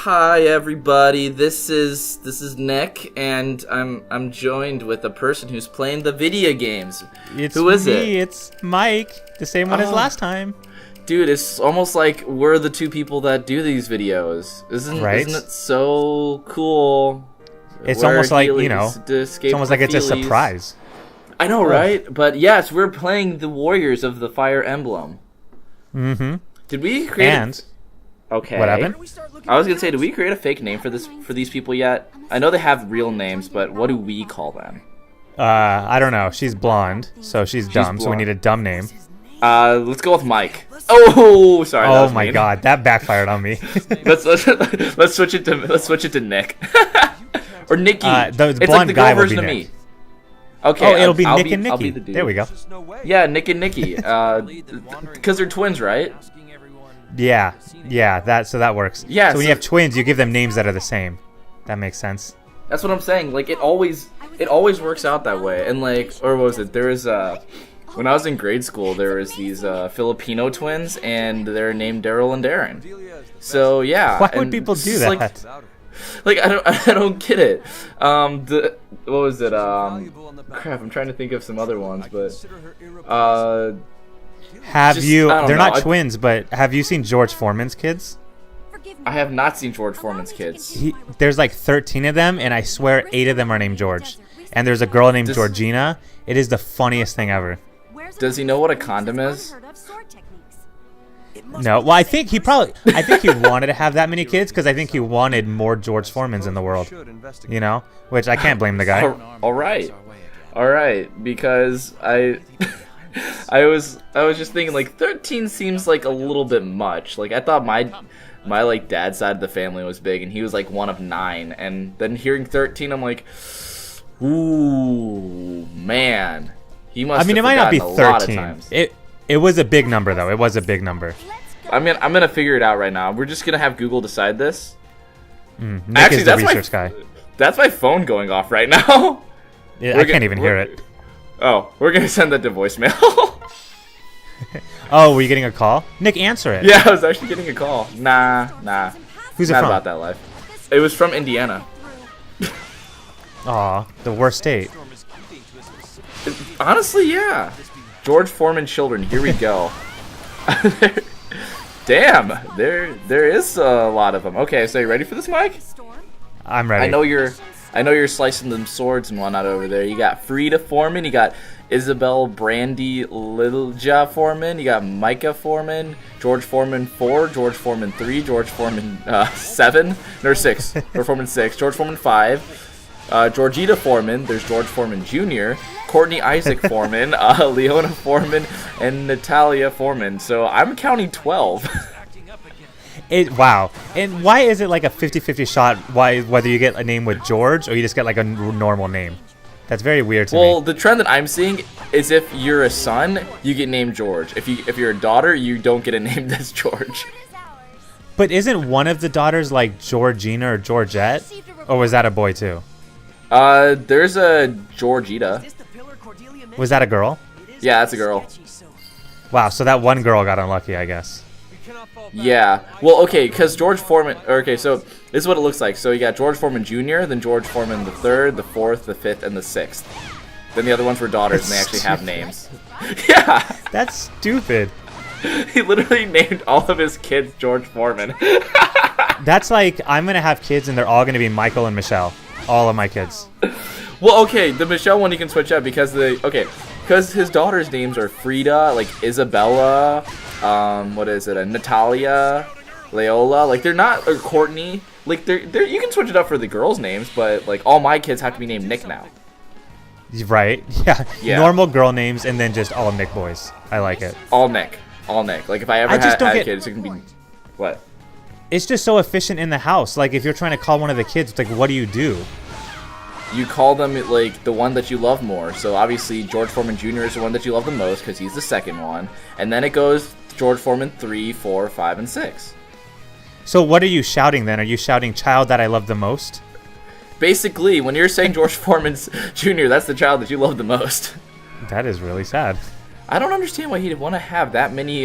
Hi everybody, this is Nick, and I'm joined with a person who's playing the video games. Who is it? It's Mike, the same one as last time. Dude, it's almost like we're the two people that do these videos. Isn't it so cool? It's almost like, it's almost like it's a surprise. I know, right? But yes, we're playing the Warriors of the Fire Emblem. Mm-hmm. Did we create Okay. What happened? I was gonna say, did we create a fake name for these people yet? I know they have real names, but what do we call them? I don't know. She's blonde, so she's dumb. Blonde. So we need a dumb name. Let's go with Mike. Oh, sorry. Oh my god, that backfired on me. let's switch it to Nick or Nikki. The it's blonde like the guy girl version will of be me. Nick. Okay. Oh, it'll be Nick Nick and Nikki. I'll be the dude. There we go. Yeah, Nick and Nikki. Because they're twins, right? Yeah. That works. Yeah. So when you have twins, you give them names that are the same. That makes sense. That's what I'm saying. Like it always works out that way. And or what was it? There was when I was in grade school, there was these Filipino twins, and they're named Daryl and Darren. So yeah. Why would people do that? I don't get it. What was it? Crap, I'm trying to think of some other ones, but they're not twins, but have you seen George Foreman's kids? I have not seen George Foreman's kids. There's like 13 of them, and I swear 8 of them are named George. And there's a girl named Georgina. It is the funniest thing ever. Does he know what a condom is? No. Well, I think he wanted to have that many kids because I think he wanted more George Foremans in the world. Which I can't blame the guy. All right, because I was just thinking like 13 seems like a little bit much. Like I thought my like dad's side of the family was big, and he was like one of 9, and then hearing 13, I'm like, ooh, man. He must. It might not be 13. It was a big number though. It was a big number. I'm gonna figure it out right now. We're just gonna have Google decide this. Nick Actually, is the research guy. That's my phone going off right now. Yeah, I can't even hear it. Oh, we're gonna send that to voicemail. Oh, were you getting a call? Nick, answer it. Yeah, I was actually getting a call. Nah. Who's it not from? about that life. It was from Indiana. Aw, the worst state. Honestly, yeah. George Foreman children. Here we go. Damn, there is a lot of them. Okay, so you ready for this, Mike? I'm ready. I know you're slicing them swords and whatnot over there. You got Frida Foreman, you got Isabel Brandy Littleja Foreman, you got Micah Foreman, George Foreman 4, George Foreman 3, George Foreman 7, or 6, George Foreman 6, George Foreman 5, Georgita Foreman, there's George Foreman Jr., Courtney Isaac Foreman, Leona Foreman, and Natalia Foreman. So I'm counting 12. Wow. And why is it like a 50-50 shot whether you get a name with George or you just get like a normal name? That's very weird to me. Well, the trend that I'm seeing is if you're a son, you get named George. If you're a daughter, you don't get a name that's George. But isn't one of the daughters like Georgina or Georgette? Or was that a boy too? There's a Georgita. Was that a girl? Yeah, that's a girl. Wow, so that one girl got unlucky, I guess. Yeah. Well, okay, because George Foreman... Okay, so this is what it looks like. So you got George Foreman Jr., then George Foreman the 3rd, the 4th, the 5th, and the 6th. Then the other ones were daughters, and they actually have names. Yeah! That's stupid. He literally named all of his kids George Foreman. That's like, I'm going to have kids, and they're all going to be Michael and Michelle. All of my kids. Well, okay, the Michelle one you can switch up because because his daughter's names are Frida, like Isabella, what is it, Natalia, Leola, like they're not, or Courtney, like they're you can switch it up for the girls' names, but like all my kids have to be named Nick now. Right? Yeah. Normal girl names and then just all Nick boys. I like it. All Nick. Like if I ever had kids, it can be what? It's just so efficient in the house. Like if you're trying to call one of the kids, it's like what do? You call them like the one that you love more. So obviously George Foreman Jr. is the one that you love the most because he's the second one, and then it goes George Foreman 3, 4, 5, and 6. So what are you shouting then? Are you shouting "child that I love the most"? Basically, when you're saying George Foreman Jr., that's the child that you love the most. That is really sad. I don't understand why he'd want to have that many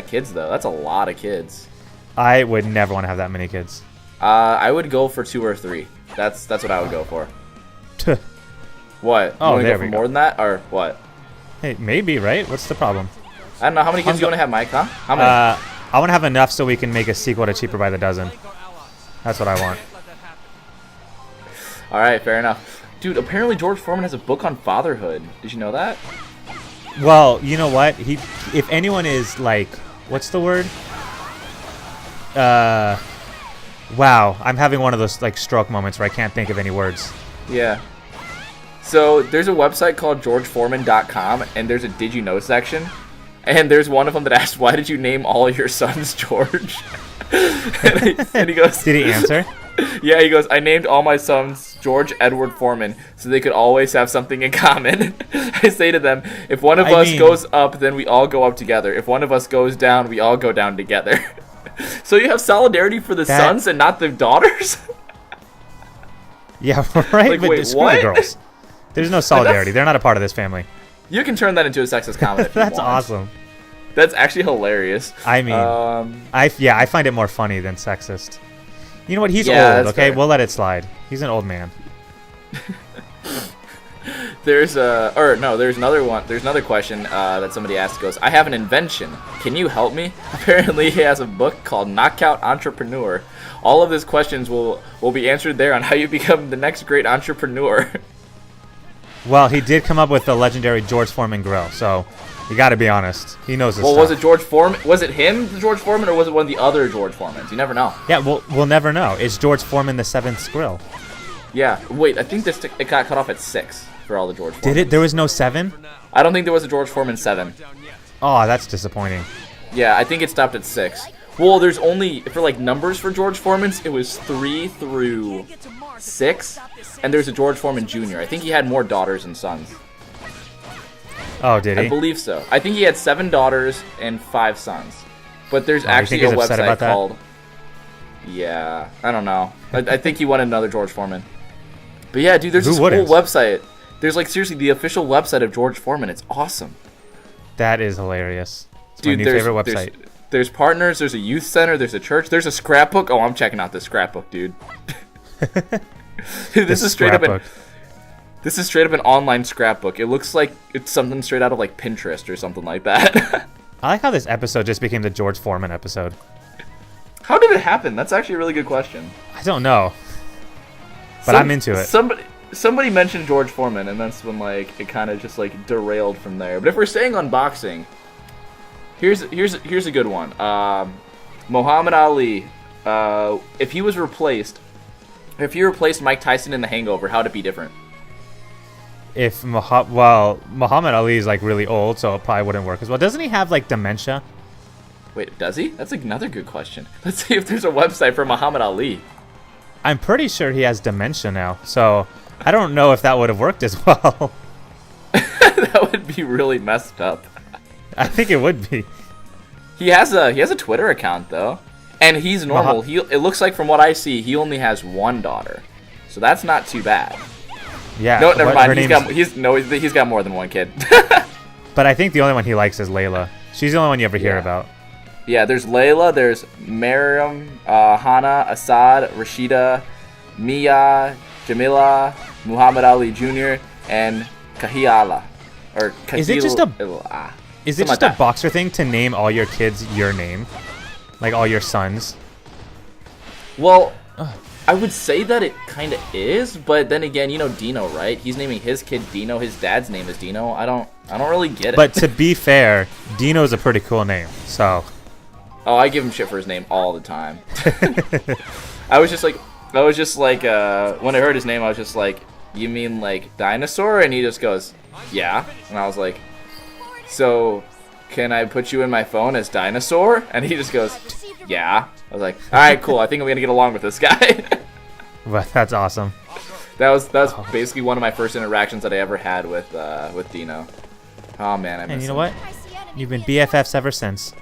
kids though. That's a lot of kids. I would never want to have that many kids. I would go for 2 or 3. That's what I would go for. What? You Oh, want to there go for we more go. than that, or what? Hey, maybe, right? What's the problem? I don't know. How many kids do you want to have, Mike? Huh? How many? I want to have enough so we can make a sequel to Cheaper by the Dozen. That's what I want. All right, fair enough. Dude, apparently George Foreman has a book on fatherhood. Did you know that? Well, you know what? If anyone is like, what's the word? Wow, I'm having one of those like stroke moments where I can't think of any words. Yeah. So there's a website called GeorgeForeman.com, and there's a Did You Know section, and there's one of them that asks, "Why did you name all your sons George?" and he goes, Did he answer? Yeah, he goes, "I named all my sons George Edward Foreman so they could always have something in common." I say to them, if one of us goes up, then we all go up together. If one of us goes down, we all go down together. So you have solidarity for the sons and not the daughters? Yeah, right? Like, but wait, screw what? the girls. There's no solidarity. They're not a part of this family. You can turn that into a sexist comment if you That's want. awesome. That's actually hilarious. I mean, I find it more funny than sexist. You know what? He's Yeah, old, that's okay? fair. We'll let it slide. He's an old man. There's another one. There's another question that somebody asked. Goes, I have an invention. Can you help me? Apparently, he has a book called Knockout Entrepreneur. All of his questions will be answered there on how you become the next great entrepreneur. Well, he did come up with the legendary George Foreman grill, so you got to be honest. He knows his Well, stuff. was it George Foreman? Was it him, George Foreman, or was it one of the other George Foremans? You never know. Yeah, we'll never know. It's George Foreman the Seventh grill. Yeah. Wait, I think it got cut off at 6 for all the George Foremans. Did it? There was no 7? I don't think there was a George Foreman 7. Oh, that's disappointing. Yeah, I think it stopped at 6. Well, there's only, for like numbers for George Foreman's, it was 3 through 6, and there's a George Foreman Jr. I think he had more daughters and sons. Oh, did he? I believe so. I think he had 7 daughters and 5 sons. But there's you actually think a he's upset website about that? called... Yeah, I don't know. I think he wanted another George Foreman. But yeah, dude, there's Who this wouldn't? whole website. There's like seriously the official website of George Foreman. It's awesome. That is hilarious. It's Dude, my new favorite website. There's partners, there's a youth center, there's a church, there's a scrapbook. Oh, I'm checking out this scrapbook, dude. This is straight up an online scrapbook. It looks like it's something straight out of like Pinterest or something like that. I like how this episode just became the George Foreman episode. How did it happen? That's actually a really good question. I don't know. But I'm into it. Somebody mentioned George Foreman, and that's when like it kind of just like derailed from there. But if we're staying on boxing, here's a good one. Muhammad Ali, if he replaced Mike Tyson in The Hangover, how'd it be different? Muhammad Ali is like really old, so it probably wouldn't work as well. Doesn't he have like dementia? Wait, does he? That's another good question. Let's see if there's a website for Muhammad Ali. I'm pretty sure he has dementia now, so I don't know if that would have worked as well. That would be really messed up. I think it would be. He has a Twitter account though, and he's normal. It looks like from what I see, he only has 1 daughter, so that's not too bad. Yeah. No, never mind. He's got more than 1 kid. But I think the only one he likes is Layla. She's the only one you ever hear about. Yeah, there's Layla, there's Mariam, Hana, Assad, Rashida, Mia, Jamila, Muhammad Ali Jr., and Kahiala. Or Is it just a that. boxer thing to name all your kids your name? Like all your sons? Well, I would say that it kind of is, but then again, you know Dino, right? He's naming his kid Dino. His dad's name is Dino. I don't really get it. But to be fair, Dino's a pretty cool name, so... Oh, I give him shit for his name all the time. I was just like, when I heard his name, I was just like, you mean like dinosaur? And he just goes, yeah. And I was like, so can I put you in my phone as dinosaur? And he just goes, yeah. I was like, all right, cool. I think I'm gonna get along with this guy. But that's awesome. That was basically one of my first interactions that I ever had with Dino. Oh man, I miss him. And you know what? You've been BFFs ever since.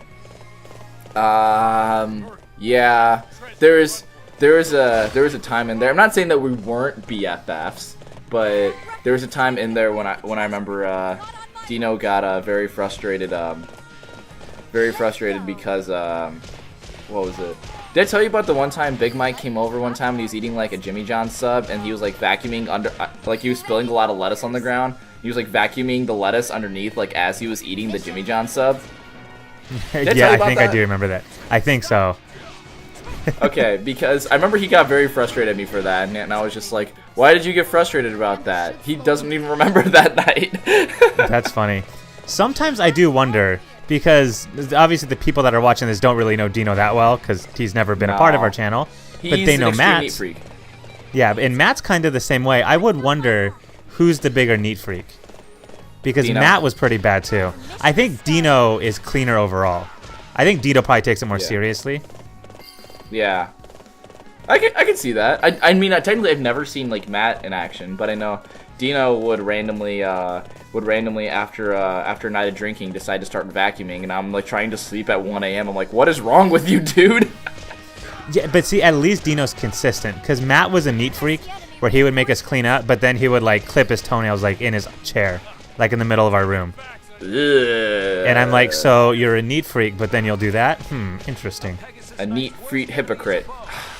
Yeah. There was a time in there. I'm not saying that we weren't BFFs, but there was a time in there when I remember Dino got very frustrated because what was it? Did I tell you about the one time Big Mike came over one time and he was eating like a Jimmy John sub and he was like vacuuming under, like he was spilling a lot of lettuce on the ground. He was like vacuuming the lettuce underneath like as he was eating the Jimmy John sub. Yeah, I think I do remember that. I think so. Okay, because I remember he got very frustrated at me for that, and I was just like, why did you get frustrated about that? He doesn't even remember that night. That's funny. Sometimes I do wonder, because obviously the people that are watching this don't really know Dino that well, because he's never been a part of our channel. But they know Matt. Neat freak. Yeah, and Matt's kind of the same way. I would wonder who's the bigger neat freak. Because Dino. Matt was pretty bad too. I think Dino is cleaner overall. I think Dino probably takes it more seriously. Yeah, I can see that. I mean, technically, I've never seen like Matt in action, but I know Dino would randomly after a night of drinking decide to start vacuuming, and I'm like trying to sleep at 1 a.m. I'm like, what is wrong with you, dude? Yeah, but see, at least Dino's consistent, because Matt was a neat freak where he would make us clean up, but then he would like clip his toenails like in his chair, like in the middle of our room. Ugh. And I'm like, so you're a neat freak, but then you'll do that? Interesting. A neat freak hypocrite.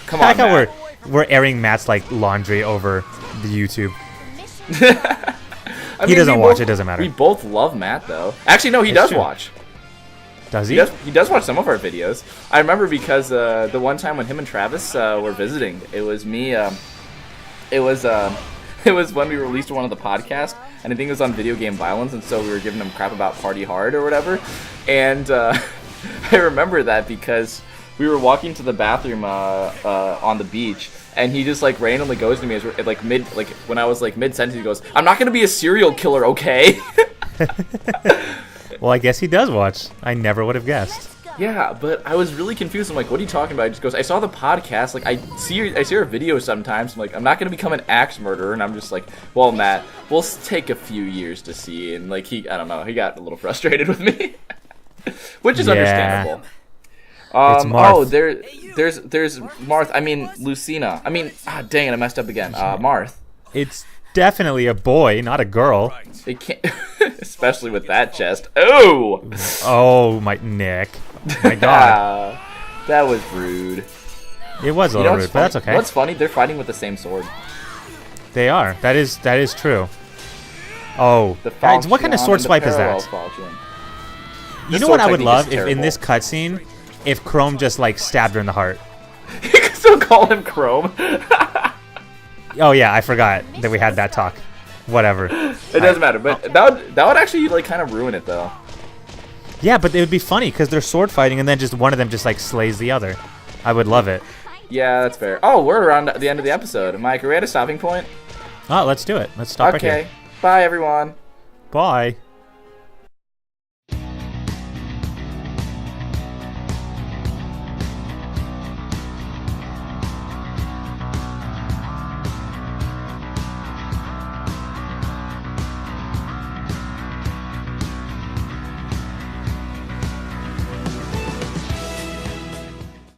Come I on, like how Matt. we're airing Matt's like laundry over the YouTube. I He mean, doesn't watch. It doesn't matter. We both love Matt, though. Actually, no, he It's does true. watch. Does he? He does watch some of our videos. I remember because the one time when him and Travis were visiting, it was me. It was when we released one of the podcasts, and I think it was on video game violence, and so we were giving him crap about Party Hard or whatever. And I remember that because we were walking to the bathroom on the beach, and he just like randomly goes to me as when I was like mid sentence, he goes, "I'm not gonna be a serial killer, okay?" Well, I guess he does watch. I never would have guessed. Yeah, but I was really confused. I'm like, what are you talking about? He just goes, I saw the podcast. Like, I see your videos sometimes. I'm like, I'm not going to become an axe murderer. And I'm just like, well, Matt, we'll take a few years to see. And, like, I don't know. He got a little frustrated with me. Which is understandable. It's Marth. Oh, there's Marth. I mean, Lucina. I mean, dang it, I messed up again. Marth. It's definitely a boy, not a girl. It can't, especially with that chest. Oh! Oh, my Nick. My God. That was rude. It was a little rude, but that's okay. What's funny? They're fighting with the same sword. They are. That is true. Oh, guys, what kind of sword swipe is that? You know what I would love if in this cutscene, if Chrome just like stabbed her in the heart. You can still call him Chrome. Oh yeah, I forgot that we had that talk. Whatever. It doesn't matter, but that would actually like kind of ruin it though. Yeah, but it would be funny because they're sword fighting and then just one of them just like slays the other. I would love it. Yeah, that's fair. Oh, we're around the end of the episode. Mike, are we at a stopping point? Oh, let's do it. Let's stop right here. Okay. Bye, everyone. Bye.